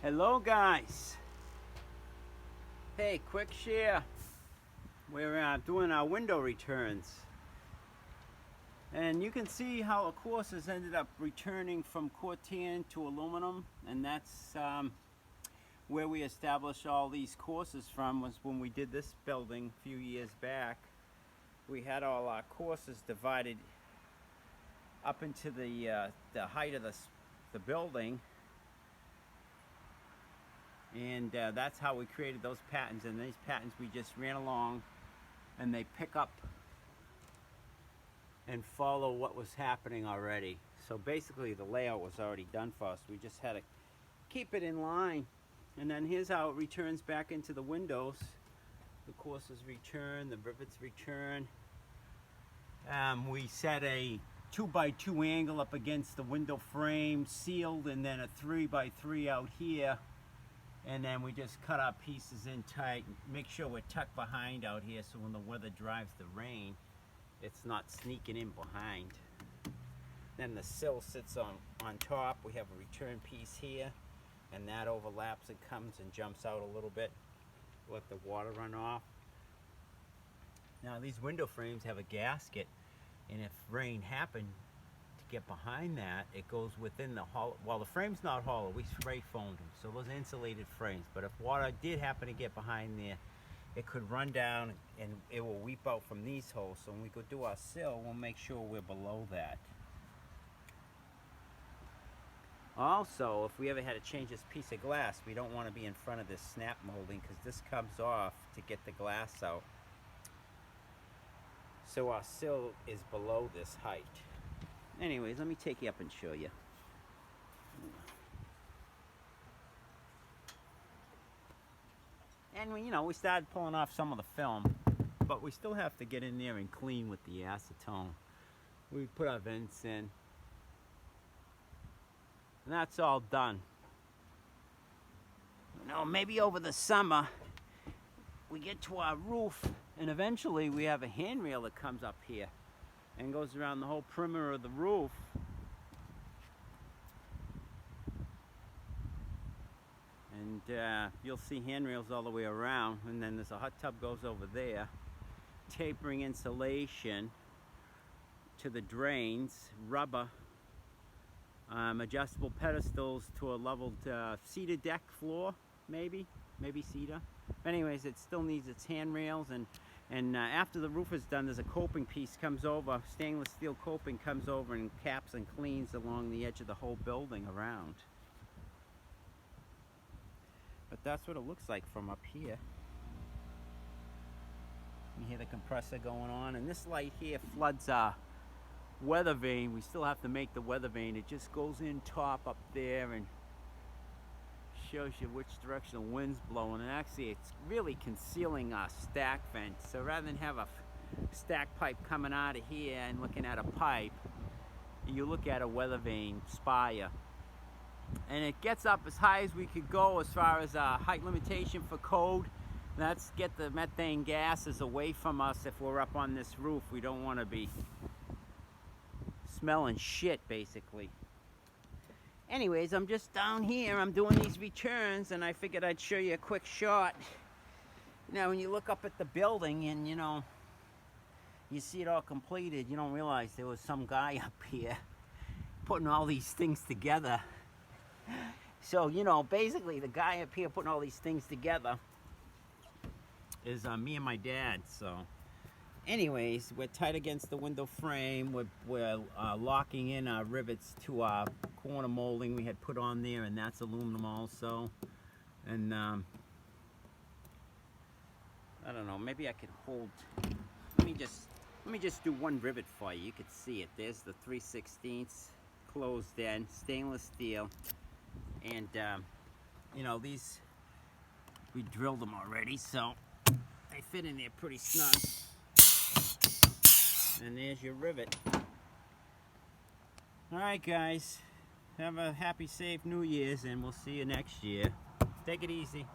Hello guys. Hey, quick share. We're doing our window returns. And you can see how the courses ended up returning from corten to aluminum, and that's where we established all these courses from. Was when we did this building a few years back. We had all our courses divided up into the height of the building, and that's how we created those patterns. And these patterns we just ran along, and they pick up and follow what was happening already. So basically the layout was already done for us. We just had to keep it in line. And then here's how it returns back into the windows. The courses return, the rivets return. We set a 2x2 angle up against the window frame, sealed, and then a 3x3 out here. And then we just cut our pieces in tight, make sure we're tucked behind out here, so when the weather drives the rain, it's not sneaking in behind. Then the sill sits on top. We have a return piece here, and that overlaps and comes and jumps out a little bit. Let the water run off. Now these window frames have a gasket, and if rain happened to get behind that, it goes within the hollow. Well, the frame's not hollow, we spray foamed them, so those are insulated frames. But if water did happen to get behind there, it could run down and it will weep out from these holes. So when we go do our sill, we'll make sure we're below that. Also, if we ever had to change this piece of glass, we don't want to be in front of this snap molding, because this comes off to get the glass out. So our sill is below this height. Anyways, let me take you up and show you. And we started pulling off some of the film, but we still have to get in there and clean with the acetone. We put our vents in, and that's all done. Maybe over the summer we get to our roof, and eventually we have a handrail that comes up here and goes around the whole perimeter of the roof. And you'll see handrails all the way around, and then there's a hot tub goes over there, tapering insulation to the drains, rubber, adjustable pedestals to a leveled cedar deck floor, maybe cedar. Anyways, it still needs its handrails, and after the roof is done, there's a coping piece comes over, stainless steel coping comes over and caps and cleans along the edge of the whole building around. But that's what it looks like from up here. You hear the compressor going on, and this light here floods our weather vane. We still have to make the weather vane. It just goes in top up there and shows you which direction the wind's blowing. And actually it's really concealing our stack vent. So rather than have a stack pipe coming out of here and looking at a pipe, you look at a weather vane spire. And it gets up as high as we could go as far as height limitation for code. That's get the methane gases away from us. If we're up on this roof, we don't want to be smelling shit, basically. Anyways, I'm just down here, I'm doing these returns, and I figured I'd show you a quick shot. Now when you look up at the building and you see it all completed, you don't realize there was some guy up here putting all these things together. So basically the guy up here putting all these things together is me and my dad. So anyways, we're tight against the window frame. We're locking in our rivets to our corner molding we had put on there, and that's aluminum also. And I don't know, maybe I could hold. Let me just do one rivet for you. You could see it. There's the 3/16 closed end, stainless steel, and these we drilled them already, so they fit in there pretty snug. And there's your rivet. Alright guys, have a happy, safe New Year's, and we'll see you next year. Take it easy.